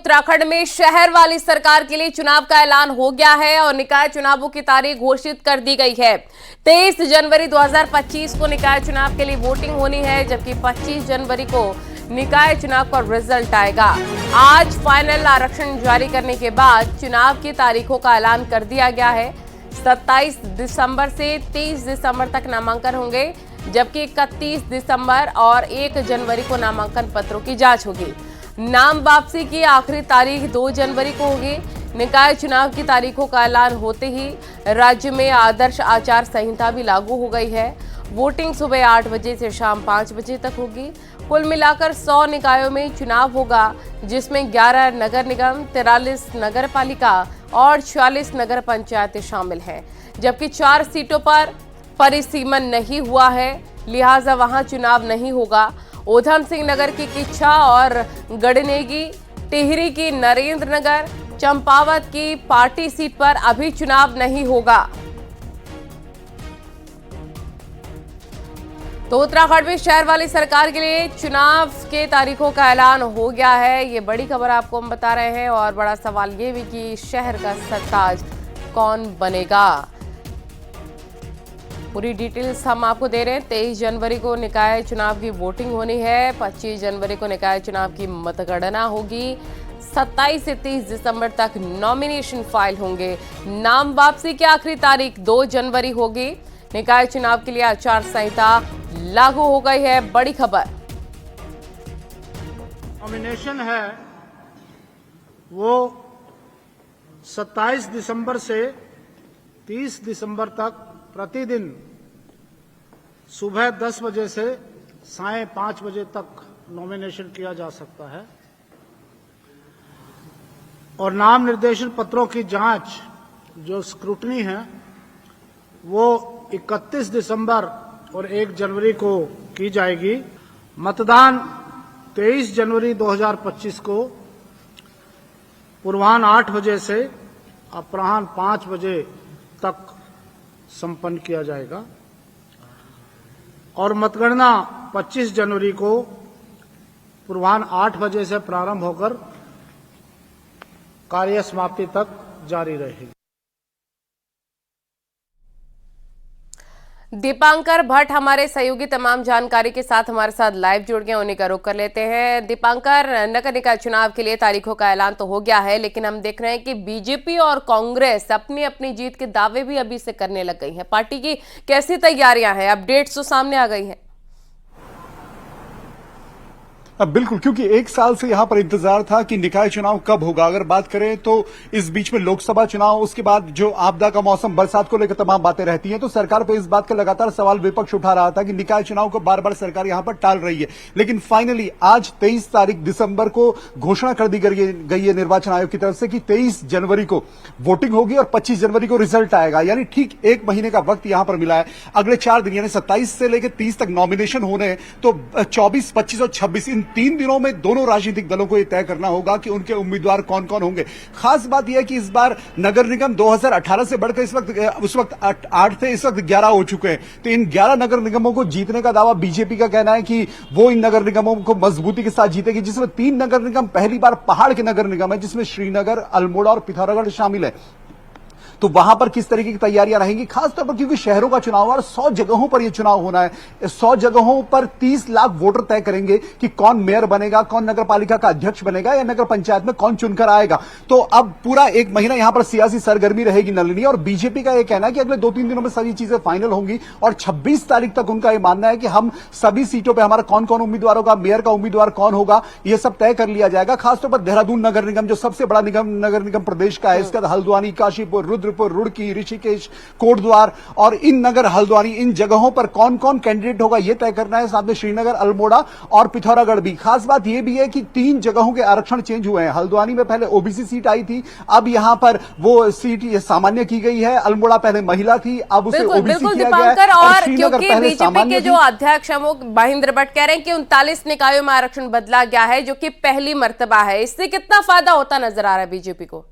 उत्तराखंड में शहर वाली सरकार के लिए चुनाव का ऐलान हो गया है और निकाय चुनावों की तारीख घोषित कर दी गई है। 23 जनवरी 2025 को निकाय चुनाव के लिए वोटिंग होनी है, जबकि 25 जनवरी को निकाय चुनाव का रिजल्ट आएगा। आज फाइनल आरक्षण जारी करने के बाद चुनाव की तारीखों का ऐलान कर दिया गया है। 27 दिसंबर से 30 दिसंबर तक नामांकन होंगे, जबकि 31 दिसंबर और 1 जनवरी को नामांकन पत्रों की जांच होगी। नाम वापसी की आखिरी तारीख 2 जनवरी को होगी। निकाय चुनाव की तारीखों का ऐलान होते ही राज्य में आदर्श आचार संहिता भी लागू हो गई है। वोटिंग सुबह 8 बजे से शाम 5 बजे तक होगी। कुल मिलाकर 100 निकायों में चुनाव होगा, जिसमें 11 नगर निगम, 43 नगर पालिका और 46 नगर पंचायतें शामिल हैं, जबकि 4 सीटों पर परिसीमन नहीं हुआ है, लिहाजा वहां चुनाव नहीं होगा। ऊधम सिंह नगर की किच्छा और गड़नेगी, टिहरी की नरेंद्र नगर, चंपावत की पार्टी सीट पर अभी चुनाव नहीं होगा। तो उत्तराखंड में शहर वाली सरकार के लिए चुनाव के तारीखों का ऐलान हो गया है। ये बड़ी खबर आपको हम बता रहे हैं और बड़ा सवाल ये भी कि शहर का सरताज कौन बनेगा। पूरी डिटेल्स हम आपको दे रहे हैं। 23 जनवरी को निकाय चुनाव की वोटिंग होनी है। 25 जनवरी को निकाय चुनाव की मतगणना होगी। 27 से 30 दिसंबर तक नॉमिनेशन फाइल होंगे। नाम वापसी की आखिरी तारीख 2 जनवरी होगी। निकाय चुनाव के लिए आचार संहिता लागू हो गई है। बड़ी खबर, नॉमिनेशन है वो 27 दिसंबर से 30 दिसंबर तक प्रतिदिन सुबह 10 बजे से साय 5 बजे तक नॉमिनेशन किया जा सकता है और नाम निर्देशन पत्रों की जांच जो स्क्रूटनी है वो 31 दिसंबर और 1 जनवरी को की जाएगी। मतदान 23 जनवरी 2025 को पूर्वाह्न 8 बजे से अपराह्न 5 बजे तक संपन्न किया जाएगा और मतगणना 25 जनवरी को पूर्वाह्न 8 बजे से प्रारंभ होकर कार्य समाप्ति तक जारी रहेगी। दीपांकर भट्ट हमारे सहयोगी तमाम जानकारी के साथ हमारे साथ लाइव जुड़ गए, उन्हीं का रुख कर लेते हैं। दीपांकर, नगर निकाय चुनाव के लिए तारीखों का ऐलान तो हो गया है, लेकिन हम देख रहे हैं कि बीजेपी और कांग्रेस अपनी अपनी जीत के दावे भी अभी से करने लग गई हैं। पार्टी की कैसी तैयारियां हैं? अपडेट्स तो सामने आ गई हैं। बिल्कुल, क्योंकि 1 साल से यहां पर इंतजार था कि निकाय चुनाव कब होगा। अगर बात करें तो इस बीच में लोकसभा चुनाव, उसके बाद जो आपदा का मौसम, बरसात को लेकर तमाम बातें रहती हैं, तो सरकार पर इस बात का लगातार सवाल विपक्ष उठा रहा था कि निकाय चुनाव को बार बार सरकार यहां पर टाल रही है। लेकिन फाइनली आज 23 तारीख दिसंबर को घोषणा कर दी गई है निर्वाचन आयोग की तरफ से कि 23 जनवरी को वोटिंग होगी और 25 जनवरी को रिजल्ट आएगा। यानी ठीक 1 महीने का वक्त यहां पर मिला है। अगले 4 दिन यानी 27 से लेकर 30 तक नॉमिनेशन होने हैं, तो 24, 25 और 26 इन 3 दिनों में दोनों राजनीतिक दलों को यह तय करना होगा कि उनके उम्मीदवार कौन कौन होंगे। खास बात यह है कि इस बार नगर निगम 2018 से बढ़कर उस वक्त 8 थे, इस वक्त 11 हो चुके हैं। तो इन 11 नगर निगमों को जीतने का दावा बीजेपी का कहना है कि वो इन नगर निगमों को मजबूती के साथ जीतेगी, जिसमें 3 नगर निगम पहली बार पहाड़ के नगर निगम है, जिसमें श्रीनगर, अल्मोड़ा और पिथौरागढ़ शामिल है। तो वहां पर किस तरीके की तैयारियां रहेंगी, खासतौर पर क्योंकि शहरों का चुनाव और 100 जगहों पर यह चुनाव होना है। 100 जगहों पर 30 लाख वोटर तय करेंगे कि कौन मेयर बनेगा, कौन नगर पालिका का अध्यक्ष बनेगा या नगर पंचायत में कौन चुनकर आएगा। तो अब पूरा 1 महीना यहां पर सियासी सरगर्मी रहेगी नलिनी, और बीजेपी का यह कहना है कि अगले 2-3 दिनों में सभी चीजें फाइनल होंगी और 26 तारीख तक उनका यह मानना है कि हम सभी सीटों पर हमारा कौन कौन उम्मीदवार होगा, मेयर का उम्मीदवार कौन होगा, यह सब तय कर लिया जाएगा। खासतौर पर देहरादून नगर निगम जो सबसे बड़ा नगर निगम प्रदेश का है, इसका हल्द्वानी, काशीपुर, रुद्रपुर, रुड़की, ऋषिकेश, कोटद्वार और इन नगर हल्द्वानी, इन जगहों पर कौन कौन कैंडिडेट होगा यह तय करना है। साथ में श्रीनगर, अल्मोड़ा और पिथौरागढ़ भी। खास बात यह भी है कि 3 जगहों के आरक्षण चेंज हुए हैं। हल्द्वानी में पहले ओबीसी सीट आई थी, अब यहां पर वो सीट सामान्य की गई है। अल्मोड़ा पहले महिला थी, अब उसे ओबीसी किया गया है। और क्योंकि बीजेपी के जो अध्यक्ष हैं वो महेंद्र भट्ट कह रहे हैं कि 39 निकायों में आरक्षण बदला गया है, जो कि पहली मर्तबा है। इससे कितना फायदा होता नजर आ रहा है बीजेपी को?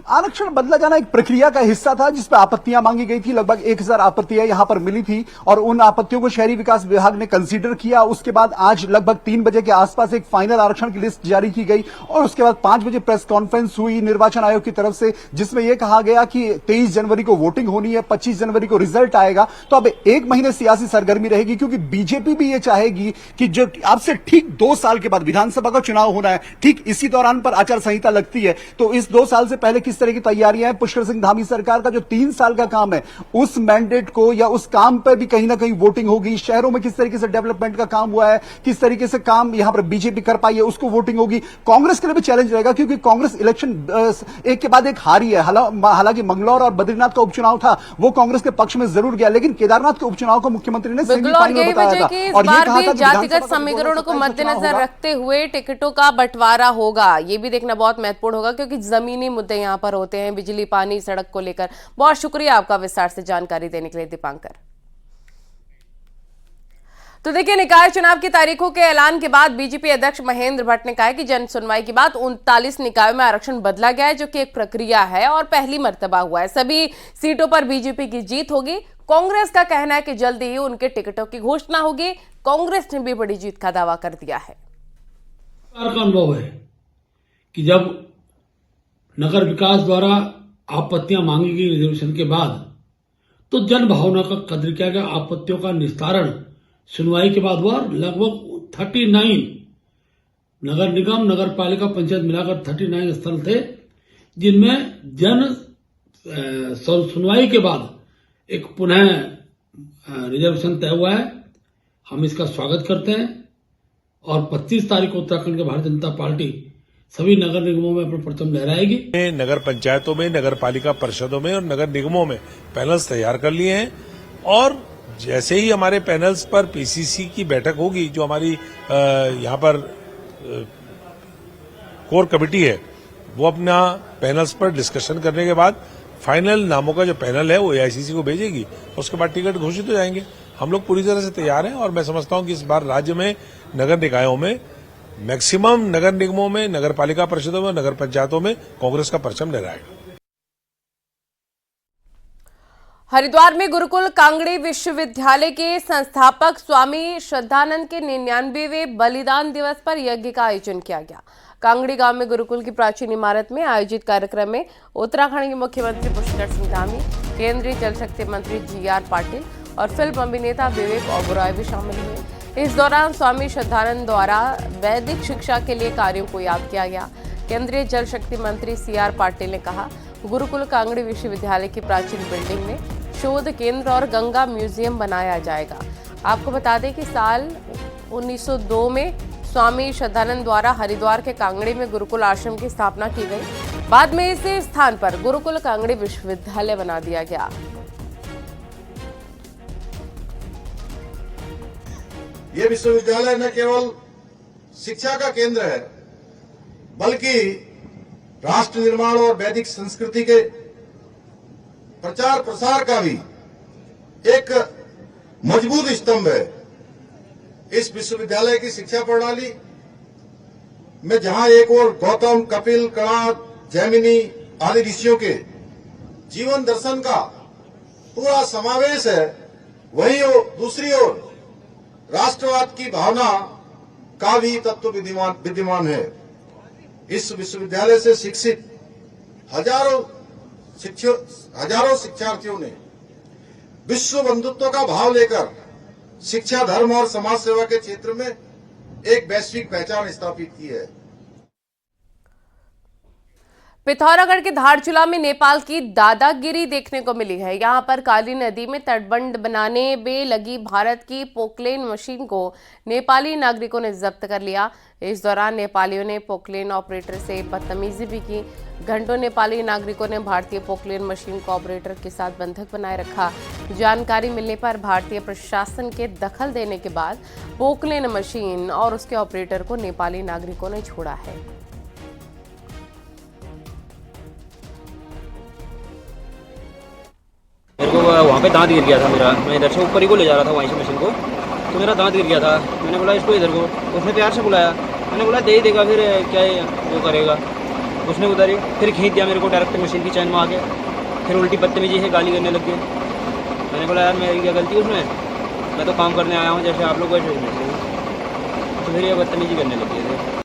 आरक्षण बदला जाना एक प्रक्रिया का हिस्सा था जिसपे आपत्तियां मांगी गई थी। लगभग 1000 आपत्तियां यहां पर मिली थी और उन आपत्तियों को शहरी विकास विभाग ने कंसीडर किया। उसके बाद आज लगभग 3 बजे के आसपास एक फाइनल आरक्षण की लिस्ट जारी की गई और उसके बाद 5 बजे प्रेस कॉन्फ्रेंस हुई निर्वाचन आयोग की तरफ से, जिसमें यह कहा गया कि 23 जनवरी को वोटिंग होनी है, 25 जनवरी को रिजल्ट आएगा। तो अब 1 महीने सियासी सरगर्मी रहेगी, क्योंकि बीजेपी भी यह चाहेगी कि जो अब से ठीक 2 साल के बाद विधानसभा का चुनाव होना है, ठीक इसी दौरान पर आचार संहिता लगती है। तो इस 2 साल से पहले किस तरह की तैयारियां हैं, पुष्कर सिंह धामी सरकार का जो 3 साल का काम है उस मैंडेट को या उस काम पर भी कहीं ना कहीं वोटिंग होगी। शहरों में किस तरीके से डेवलपमेंट का काम हुआ है, किस तरीके से काम यहां पर बीजेपी कर पाई है, उसको वोटिंग होगी। कांग्रेस के लिए भी चैलेंज रहेगा, क्योंकि कांग्रेस इलेक्शन एक के बाद एक हारी है। हालांकि मंगलौर और बद्रीनाथ का उपचुनाव था वो कांग्रेस के पक्ष में जरूर गया, लेकिन केदारनाथ के उपचुनाव को मुख्यमंत्री ने सेमीफाइनल में बताया था और यह कहा था कि जातिगत समीकरणों को मद्देनजर रखते हुए टिकटों का बंटवारा होगा। ये भी देखना बहुत महत्वपूर्ण होगा, क्योंकि जमीनी मुद्दे यहां पर होते हैं, बिजली, पानी, सड़क को लेकर। बहुत शुक्रिया आपका विस्तार से जानकारी देने के लिए दीपांकर। तो देखिए, निकाय चुनाव की तारीखों के ऐलान के बाद बीजेपी अध्यक्ष महेंद्र भट्ट ने कहा है कि जन सुनवाई के बाद 39 निकायों में आरक्षण बदला गया है, जो कि एक प्रक्रिया है और पहली मर्तबा हुआ है। सभी सीटों पर बीजेपी की जीत होगी। कांग्रेस का कहना है कि जल्दी ही उनके टिकटों की घोषणा होगी। कांग्रेस ने भी बड़ी जीत का दावा कर दिया है। का अनुभव है कि जब नगर विकास द्वारा आपत्तियां मांगी गई रिजर्वेशन के बाद, तो जन भावना का कद्र किया गया। आपत्तियों का निस्तारण सुनवाई के बाद हुआ। लगभग 39 नगर निगम, नगर पालिका, पंचायत मिलाकर 39 स्थल थे, जिनमें जन सुनवाई के बाद एक पुनः रिजर्वेशन तय हुआ है। हम इसका स्वागत करते हैं और 25 तारीख को उत्तराखंड के भारतीय जनता पार्टी सभी नगर निगमों में अपना परचम लहराएगी। नगर पंचायतों में, नगर पालिका परिषदों में और नगर निगमों में पैनल्स तैयार कर लिए हैं और जैसे ही हमारे पैनल्स पर पीसीसी की बैठक होगी, जो हमारी यहाँ पर कोर कमेटी है, वो अपना पैनल्स पर डिस्कशन करने के बाद फाइनल नामों का जो पैनल है वो एआईसीसी को भेजेगी। उसके बाद टिकट घोषित हो जाएंगे। हम लोग पूरी तरह से तैयार हैं और मैं समझता हूं कि इस बार राज्य में नगर निकायों में, मैक्सिमम नगर निगमों में, नगर पालिका परिषदों में, नगर पंचायतों में कांग्रेस का परचम लहराएगा। हरिद्वार में गुरुकुल कांगड़ी विश्वविद्यालय के संस्थापक स्वामी श्रद्धानंद के 99वें बलिदान दिवस पर यज्ञ का आयोजन किया गया। कांगड़ी गांव में गुरुकुल की प्राचीन इमारत में आयोजित कार्यक्रम में उत्तराखंड के मुख्यमंत्री पुष्कर सिंह धामी, केंद्रीय जल शक्ति मंत्री जीआर पाटिल और फिल्म अभिनेता विवेक ओबरॉय भी शामिल हुए। इस दौरान स्वामी श्रद्धानंद द्वारा वैदिक शिक्षा के लिए कार्यों को याद किया गया। केंद्रीय जल शक्ति मंत्री सीआर पाटिल ने कहा, गुरुकुल कांगड़ी विश्वविद्यालय की प्राचीन बिल्डिंग में शोध केंद्र और गंगा म्यूजियम बनाया जाएगा। आपको बता दें कि साल 1902 में स्वामी श्रद्धानंद द्वारा हरिद्वार के कांगड़ी में गुरुकुल आश्रम की स्थापना की गई। बाद में इसी स्थान पर गुरुकुल कांगड़ी विश्वविद्यालय बना दिया गया। ये विश्वविद्यालय न केवल शिक्षा का केंद्र है, बल्कि राष्ट्र निर्माण और वैदिक संस्कृति के प्रचार प्रसार का भी एक मजबूत स्तंभ है। इस विश्वविद्यालय की शिक्षा प्रणाली में जहां एक ओर गौतम, कपिल, कणाद, जैमिनी आदि ऋषियों के जीवन दर्शन का पूरा समावेश है, वहीं दूसरी ओर राष्ट्रवाद की भावना का भी तत्व विद्यमान है। इस विश्वविद्यालय से शिक्षित हजारों शिक्षार्थियों ने विश्व बंधुत्व का भाव लेकर शिक्षा, धर्म और समाज सेवा के क्षेत्र में एक वैश्विक पहचान स्थापित की है। पिथौरागढ़ के धारचूला में नेपाल की दादागिरी देखने को मिली है। यहां पर काली नदी में तटबंध बनाने में लगी भारत की पोकलेन मशीन को नेपाली नागरिकों ने जब्त कर लिया। इस दौरान नेपालियों ने पोकलेन ऑपरेटर से बदतमीजी भी की। घंटों नेपाली नागरिकों ने भारतीय पोकलेन मशीन को ऑपरेटर के साथ बंधक बनाए रखा। जानकारी मिलने पर भारतीय प्रशासन के दखल देने के बाद पोकलेन मशीन और उसके ऑपरेटर को नेपाली नागरिकों ने छोड़ा है। मेरे को वहाँ पे दांत गिर गया था मेरा। मैं इधर से ऊपर ही को ले जा रहा था वहीं से मशीन को, तो मेरा दांत गिर गया था। मैंने बोला इसको इधर को, उसने प्यार से बुलाया। मैंने बोला दे ही देगा, फिर क्या वो करेगा। उसने उतारी, फिर खींच दिया मेरे को डायरेक्ट मशीन की चैन में आके, फिर उल्टी बदतमीजी से गाली करने लग गए। मैंने बोला यार मेरी क्या गलती है उसमें, मैं तो काम करने आया हूँ जैसे आप लोग वैसे। तो फिर ये बदतमीजी करने लग गए थे।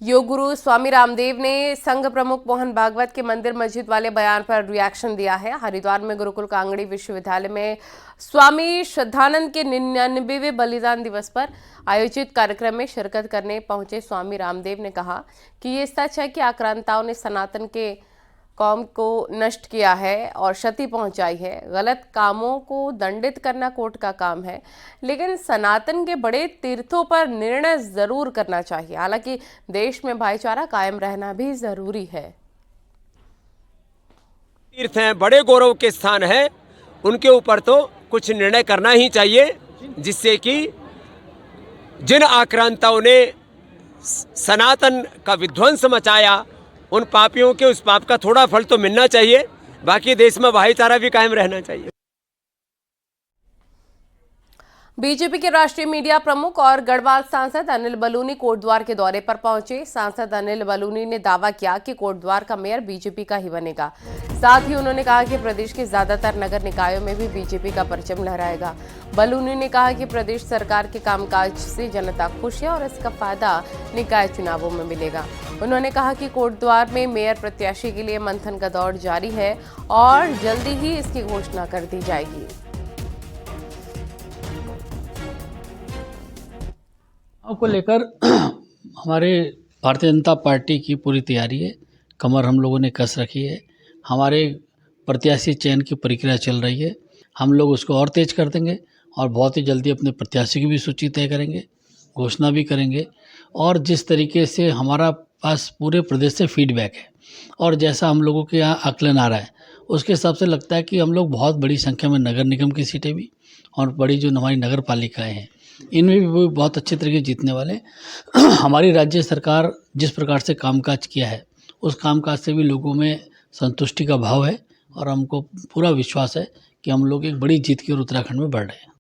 योग गुरु स्वामी रामदेव ने संघ प्रमुख मोहन भागवत के मंदिर मस्जिद वाले बयान पर रिएक्शन दिया है। हरिद्वार में गुरुकुल कांगड़ी विश्वविद्यालय में स्वामी श्रद्धानंद के 99वें बलिदान दिवस पर आयोजित कार्यक्रम में शिरकत करने पहुंचे स्वामी रामदेव ने कहा कि ये सच है कि आक्रांताओं ने सनातन के कौम को नष्ट किया है और क्षति पहुंचाई है। गलत कामों को दंडित करना कोर्ट का काम है, लेकिन सनातन के बड़े तीर्थों पर निर्णय जरूर करना चाहिए। हालांकि देश में भाईचारा कायम रहना भी जरूरी है। तीर्थ हैं, बड़े गौरव के स्थान है, उनके ऊपर तो कुछ निर्णय करना ही चाहिए, जिससे कि जिन आक्रांताओं ने सनातन का विध्वंस मचाया, उन पापियों के उस पाप का थोड़ा फल तो मिलना चाहिए। बाकी देश में भाईचारा भी कायम रहना चाहिए। बीजेपी के राष्ट्रीय मीडिया प्रमुख और गढ़वाल सांसद अनिल बलूनी कोटद्वार के दौरे पर पहुंचे। सांसद अनिल बलूनी ने दावा किया कि कोटद्वार का मेयर बीजेपी का ही बनेगा। साथ ही उन्होंने कहा कि प्रदेश के ज्यादातर नगर निकायों में भी बीजेपी का परचम लहराएगा। बलूनी ने कहा कि प्रदेश सरकार के कामकाज से जनता खुश है और इसका फायदा निकाय चुनावों में मिलेगा। उन्होंने कहा कि कोटद्वार में मेयर प्रत्याशी के लिए मंथन का दौर जारी है और जल्दी ही इसकी घोषणा कर दी जाएगी। को लेकर हमारे भारतीय जनता पार्टी की पूरी तैयारी है। कमर हम लोगों ने कस रखी है। हमारे प्रत्याशी चयन की प्रक्रिया चल रही है। हम लोग उसको और तेज कर देंगे और बहुत ही जल्दी अपने प्रत्याशी की भी सूची तय करेंगे, घोषणा भी करेंगे। और जिस तरीके से हमारा पास पूरे प्रदेश से फीडबैक है और जैसा हम लोगों के यहाँ आकलन आ रहा है, उसके हिसाब से लगता है कि हम लोग बहुत बड़ी संख्या में नगर निगम की सीटें भी और बड़ी जो हमारी नगर पालिकाएँ हैं, इनमें भी बहुत अच्छे तरीके जीतने वाले। हमारी राज्य सरकार जिस प्रकार से कामकाज किया है, उस कामकाज से भी लोगों में संतुष्टि का भाव है और हमको पूरा विश्वास है कि हम लोग एक बड़ी जीत की ओर उत्तराखंड में बढ़ रहे हैं।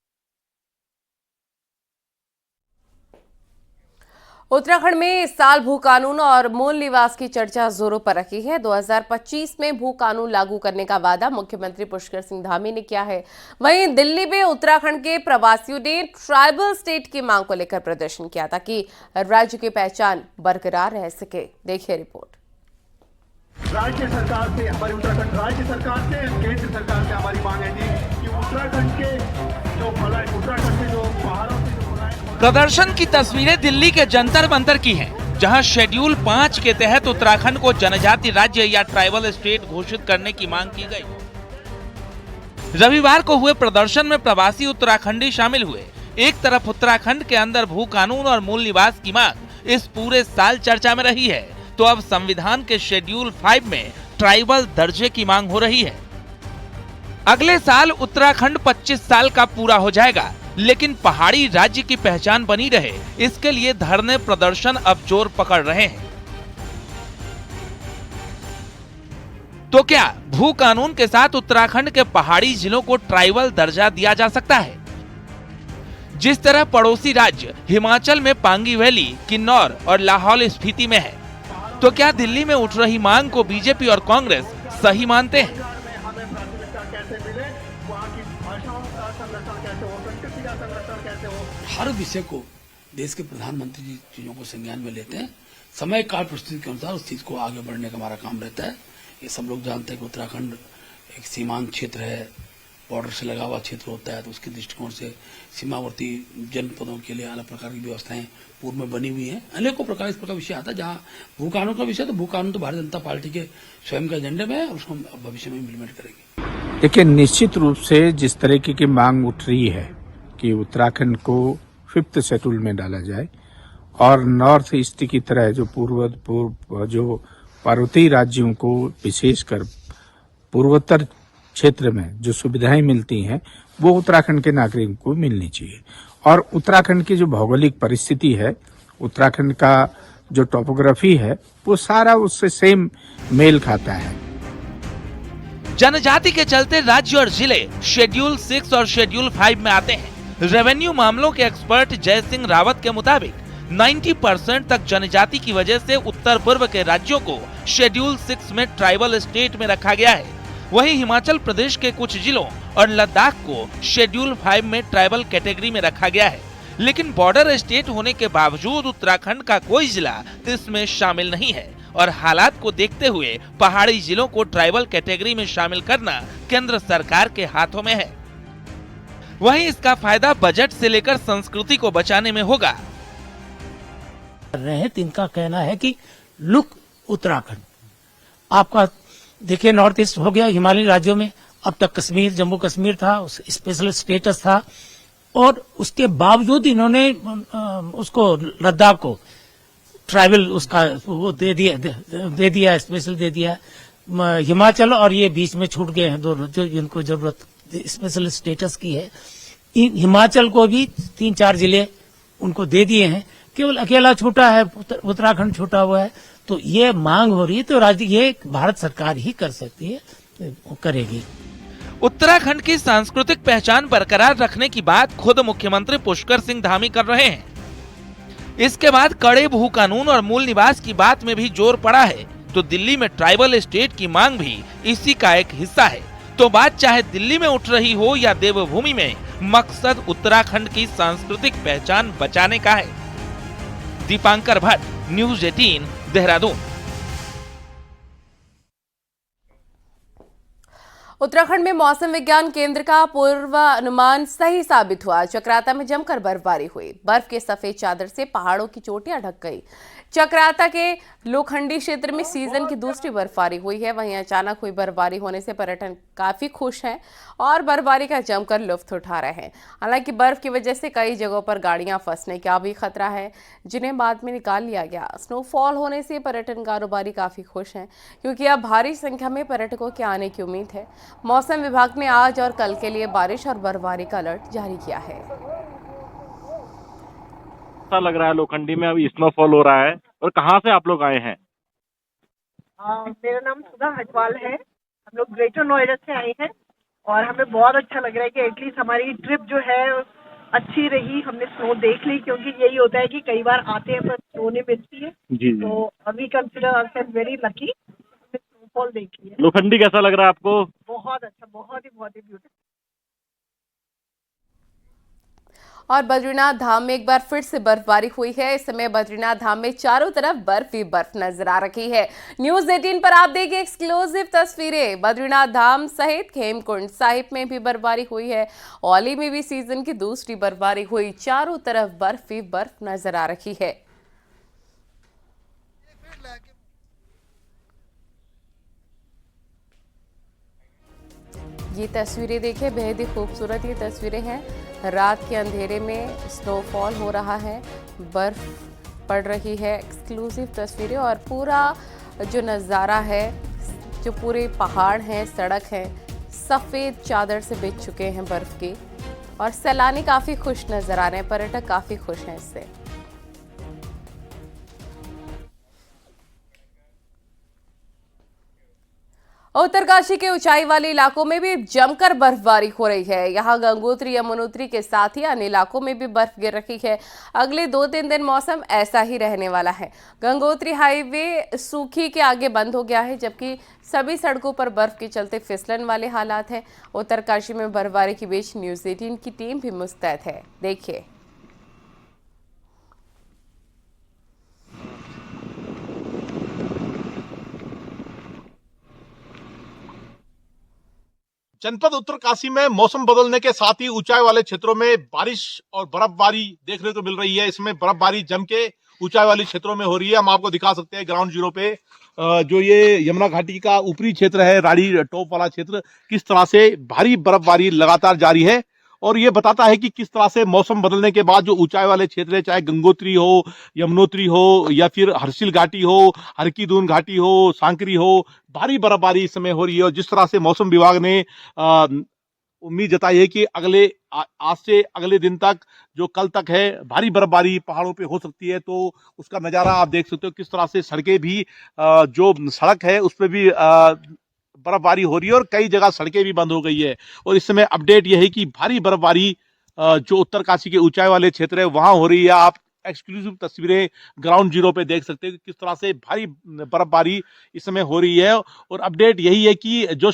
उत्तराखंड में इस साल भू कानून और मूल निवास की चर्चा जोरों पर रखी है। 2025 में भू कानून लागू करने का वादा मुख्यमंत्री पुष्कर सिंह धामी ने किया है। वहीं दिल्ली में उत्तराखंड के प्रवासियों ने ट्राइबल स्टेट की मांग को लेकर प्रदर्शन किया ताकि राज्य की पहचान बरकरार रह सके। देखिए रिपोर्ट। राज्य सरकार से, हमारी उत्तराखंड राज्य सरकार से, केंद्र सरकार से हमारी मांग है जी कि उत्तराखंड के जो पहाड़ों से प्रदर्शन की तस्वीरें दिल्ली के जंतर मंतर की हैं, जहां शेड्यूल 5 के तहत उत्तराखंड को जनजाति राज्य या ट्राइबल स्टेट घोषित करने की मांग की गई। रविवार को हुए प्रदर्शन में प्रवासी उत्तराखंडी शामिल हुए। एक तरफ उत्तराखंड के अंदर भू कानून और मूल निवास की मांग इस पूरे साल चर्चा में रही है, तो अब संविधान के शेड्यूल 5 में ट्राइबल दर्जे की मांग हो रही है। अगले साल उत्तराखंड 25 साल का पूरा हो जाएगा, लेकिन पहाड़ी राज्य की पहचान बनी रहे, इसके लिए धरने प्रदर्शन अब जोर पकड़ रहे हैं। तो क्या भू कानून के साथ उत्तराखंड के पहाड़ी जिलों को ट्राइबल दर्जा दिया जा सकता है? जिस तरह पड़ोसी राज्य हिमाचल में पांगी वैली, किन्नौर और लाहौल स्पीति में है, तो क्या दिल्ली में उठ रही मांग को बीजेपी और कांग्रेस सही मानते हैं? हर विषय को देश के प्रधानमंत्री जी चीजों को संज्ञान में लेते हैं। समय काल परिस्थिति के अनुसार उस चीज को आगे बढ़ने का हमारा काम रहता है। ये सब लोग जानते हैं कि उत्तराखंड एक सीमांत क्षेत्र है, बॉर्डर से लगा हुआ क्षेत्र होता है, तो उसके दृष्टिकोण से सीमावर्ती जनपदों के लिए अलग प्रकार की व्यवस्थाएं पूर्व में बनी हुई हैं। अनेकों प्रकार इस प्रकार विषय आता है। जहाँ भू कानून का विषय, तो भू कानून तो भारतीय जनता पार्टी के स्वयं के एजेंडे में है, उसको हम भविष्य में इम्प्लीमेंट करेंगे। देखिए, निश्चित रूप से जिस तरीके की मांग उठ रही है कि उत्तराखंड को 5th शेड्यूल में डाला जाए और नॉर्थ ईस्ट की तरह जो पूर्व जो पर्वतीय राज्यों को विशेषकर पूर्वोत्तर क्षेत्र में जो सुविधाएं मिलती हैं वो उत्तराखंड के नागरिकों को मिलनी चाहिए। और उत्तराखंड की जो भौगोलिक परिस्थिति है, उत्तराखंड का जो टोपोग्राफी है, वो सारा उससे सेम मेल खाता है। जनजाति के चलते राज्य और जिले शेड्यूल 6 और शेड्यूल 5 में आते हैं। रेवेन्यू मामलों के एक्सपर्ट जय सिंह रावत के मुताबिक 90% तक जनजाति की वजह से उत्तर पूर्व के राज्यों को शेड्यूल 6 में ट्राइबल स्टेट में रखा गया है। वहीं हिमाचल प्रदेश के कुछ जिलों और लद्दाख को शेड्यूल 5 में ट्राइबल कैटेगरी में रखा गया है। लेकिन बॉर्डर स्टेट होने के बावजूद उत्तराखंड का कोई जिला इसमें शामिल नहीं है और हालात को देखते हुए पहाड़ी जिलों को ट्राइबल कैटेगरी में शामिल करना केंद्र सरकार के हाथों में है। वहीं इसका फायदा बजट से लेकर संस्कृति को बचाने में होगा। रहे हैं इनका कहना है कि लुक उत्तराखंड आपका देखिए, नॉर्थ ईस्ट हो गया, हिमालयी राज्यों में अब तक कश्मीर, जम्मू कश्मीर था, स्पेशल स्टेटस था और उसके बावजूद इन्होंने उसको लद्दाख को ट्राइबल उसका वो दे दिया स्पेशल दे दिया। हिमाचल और ये बीच में छूट गए हैं दोनों, जो इनको जरूरत स्पेशल स्टेटस की है। हिमाचल को भी 3-4 जिले उनको दे दिए हैं, केवल अकेला छूटा है, उत्तराखंड छूटा हुआ है। तो ये मांग हो रही है, तो राज्य ये भारत सरकार ही कर सकती है, करेगी। उत्तराखंड की सांस्कृतिक पहचान बरकरार रखने की बात खुद मुख्यमंत्री पुष्कर सिंह धामी कर रहे हैं। इसके बाद कड़े भू कानून और मूल निवास की बात में भी जोर पड़ा है, तो दिल्ली में ट्राइबल स्टेट की मांग भी इसी का एक हिस्सा है। तो बात चाहे दिल्ली में उठ रही हो या देवभूमि में, मकसद उत्तराखंड की सांस्कृतिक पहचान बचाने का है। दीपांकर भट्ट, न्यूज़ 18, देहरादून। उत्तराखंड में मौसम विज्ञान केंद्र का पूर्वानुमान सही साबित हुआ। चक्राता में जमकर बर्फबारी हुई, बर्फ के सफेद चादर से पहाड़ों की चोटियां ढक गई। चक्राता के लोखंडी क्षेत्र में सीजन की दूसरी बर्फबारी हुई है। वहीं अचानक हुई बर्फबारी होने से पर्यटन काफी खुश हैं और बर्फबारी का जमकर लुत्फ उठा रहे हैं। हालांकि बर्फ की वजह से कई जगहों पर गाड़ियां फंसने का भी खतरा है, जिन्हें बाद में निकाल लिया गया। स्नोफॉल होने से पर्यटन कारोबारी काफी खुश हैं, क्योंकि अब भारी संख्या में पर्यटकों के आने की उम्मीद है। मौसम विभाग ने आज और कल के लिए बारिश और बर्फबारी का अलर्ट जारी किया है। लग रहा है लोखंडी में अभी स्नोफॉल हो रहा है। और कहाँ से आप लोग आए हैं? मेरा नाम सुधा हजवाल है। हम लोग ग्रेटर नोएडा से आए हैं और हमें बहुत अच्छा लग रहा है कि एटलीस्ट हमारी ट्रिप जो है अच्छी रही। हमने स्नो देख ली, क्योंकि यही होता है कि कई बार आते हैं पर स्नो नहीं मिलती है। जी। तो अभी कंसिडर आवरसेल्फ वेरी लकी, हमने स्नोफॉल देखी है। लोखंडी कैसा लग रहा है आपको? बहुत अच्छा, बहुत ही ब्यूटीफुल। और बद्रीनाथ धाम में एक बार फिर से बर्फबारी हुई है। इस समय बद्रीनाथ धाम में चारों तरफ बर्फ ही बर्फ नजर आ रही है। न्यूज़ 18 पर आप देखिए एक्सक्लूसिव तस्वीरें। बद्रीनाथ धाम सहित हेमकुंड साहिब में भी बर्फबारी हुई है। औली में भी सीजन की दूसरी बर्फबारी हुई। चारों तरफ बर्फ ही बर्फ नजर आ रही है। ये तस्वीरें देखिए, बेहद ही खूबसूरत ये तस्वीरें हैं। रात के अंधेरे में स्नोफॉल हो रहा है, बर्फ पड़ रही है। एक्सक्लूसिव तस्वीरें और पूरा जो नज़ारा है, जो पूरे पहाड़ हैं, सड़क है, सफ़ेद चादर से बिछ चुके हैं बर्फ की और सैलानी काफ़ी खुश नज़र आ रहे हैं, पर्यटक काफ़ी खुश हैं इससे। उत्तरकाशी के ऊंचाई वाले इलाकों में भी जमकर बर्फबारी हो रही है। यहां गंगोत्री यमुनोत्री के साथ ही अन्य इलाकों में भी बर्फ गिर रही है। अगले 2-3 दिन मौसम ऐसा ही रहने वाला है। गंगोत्री हाईवे सूखी के आगे बंद हो गया है, जबकि सभी सड़कों पर बर्फ के चलते फिसलन वाले हालात हैं। उत्तरकाशी में बर्फबारी के बीच न्यूज़ 18 की टीम भी मुस्तैद है, देखिए। जनपद उत्तरकाशी में मौसम बदलने के साथ ही ऊंचाई वाले क्षेत्रों में बारिश और बर्फबारी देखने को मिल रही है। इसमें बर्फबारी जम के ऊंचाई वाले क्षेत्रों में हो रही है। हम आपको दिखा सकते हैं ग्राउंड जीरो पे जो ये यमुना घाटी का ऊपरी क्षेत्र है, राड़ी टॉप वाला क्षेत्र, किस तरह से भारी बर्फबारी लगातार जारी है। और ये बताता है कि किस तरह से मौसम बदलने के बाद जो ऊंचाई वाले क्षेत्र है, चाहे गंगोत्री हो, यमुनोत्री हो या फिर हर्षिल घाटी हो, हरकी-दून घाटी हो, सांकरी हो, भारी बर्फबारी इस समय हो रही है। और जिस तरह से मौसम विभाग ने उम्मीद जताई है कि आज से अगले दिन तक, जो कल तक है, भारी बर्फबारी पहाड़ों पे हो सकती है। तो उसका नज़ारा आप देख सकते हो, किस तरह से सड़कें भी, जो सड़क है उस पर भी बर्फबारी हो रही है और कई जगह सड़कें भी बंद हो गई है। और इस समय अपडेट यह है कि भारी बर्फबारी जो उत्तरकाशी के ऊंचाई वाले क्षेत्र है वहां हो रही है। आप एक्सक्लूसिव तस्वीरें ग्राउंड जीरो पे देख सकते हैं कि किस तरह से भारी बर्फबारी इस समय हो रही है। और अपडेट यही है कि जो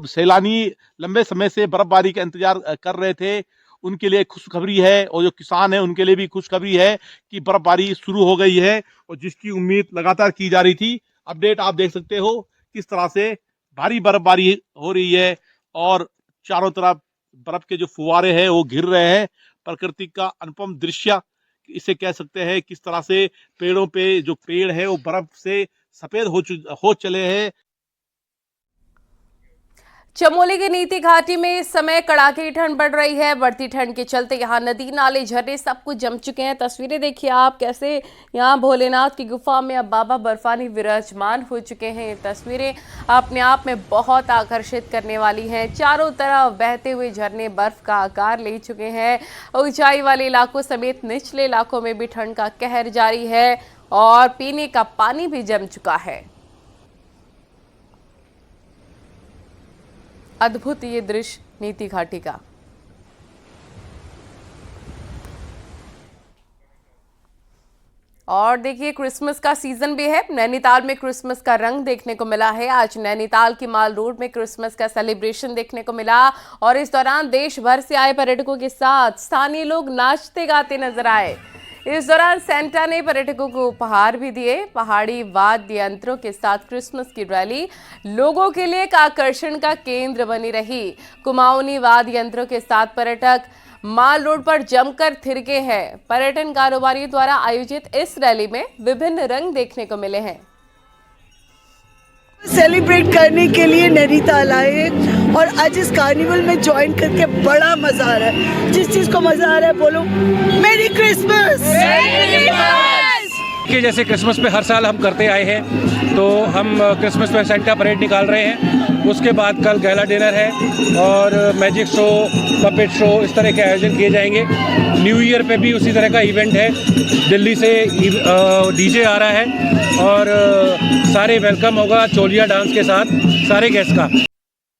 सैलानी लंबे समय से बर्फबारी का इंतजार कर रहे थे उनके लिए खुशखबरी है, और जो किसान है उनके लिए भी खुशखबरी है कि बर्फबारी शुरू हो गई है, और जिसकी उम्मीद लगातार की जा रही थी। अपडेट आप देख सकते हो किस तरह से भारी बर्फबारी हो रही है और चारों तरफ बर्फ के जो फुवारे हैं वो गिर रहे हैं। प्रकृति का अनुपम दृश्य इसे कह सकते हैं। किस तरह से पेड़ों पे जो पेड़ है वो बर्फ से सफेद हो चले हैं। चमोली की नीति घाटी में इस समय कड़ाके की ठंड बढ़ रही है। बढ़ती ठंड के चलते यहाँ नदी नाले झरने सब कुछ जम चुके हैं। तस्वीरें देखिए आप कैसे यहाँ भोलेनाथ की गुफा में अब बाबा बर्फानी विराजमान हो चुके हैं। ये तस्वीरें अपने आप में बहुत आकर्षित करने वाली हैं। चारों तरफ बहते हुए झरने बर्फ का आकार ले चुके हैं। ऊंचाई वाले इलाकों समेत निचले इलाकों में भी ठंड का कहर जारी है और पीने का पानी भी जम चुका है। अद्भुत ये दृश्य नीति घाटी का। और देखिए क्रिसमस का सीजन भी है। नैनीताल में क्रिसमस का रंग देखने को मिला है। आज नैनीताल की माल रोड में क्रिसमस का सेलिब्रेशन देखने को मिला और इस दौरान देश भर से आए पर्यटकों के साथ स्थानीय लोग नाचते गाते नजर आए। इस दौरान सेंटा ने पर्यटकों को उपहार भी दिए। पहाड़ी वाद्य यंत्रों के साथ क्रिसमस की रैली लोगों के लिए एक आकर्षण का केंद्र बनी रही। कुमाऊनी वाद्य यंत्रों के साथ पर्यटक माल रोड पर जमकर थिरके हैं। पर्यटन कारोबारियों द्वारा आयोजित इस रैली में विभिन्न रंग देखने को मिले हैं। सेलिब्रेट करने के लिए नैनीताल आए और आज इस कार्निवल में ज्वाइन करके बड़ा मजा आ रहा है। जिस चीज को मजा आ रहा है बोलो मेरी क्रिसमस। कि जैसे क्रिसमस पे हर साल हम करते आए हैं, तो हम क्रिसमस पे सेंटा परेड निकाल रहे हैं। उसके बाद कल गैला डिनर है और मैजिक शो, पपेट शो, इस तरह के आयोजन किए जाएंगे। न्यू ईयर पे भी उसी तरह का इवेंट है। दिल्ली से डीजे आ रहा है और सारे वेलकम होगा चोलिया डांस के साथ सारे गेस्ट का।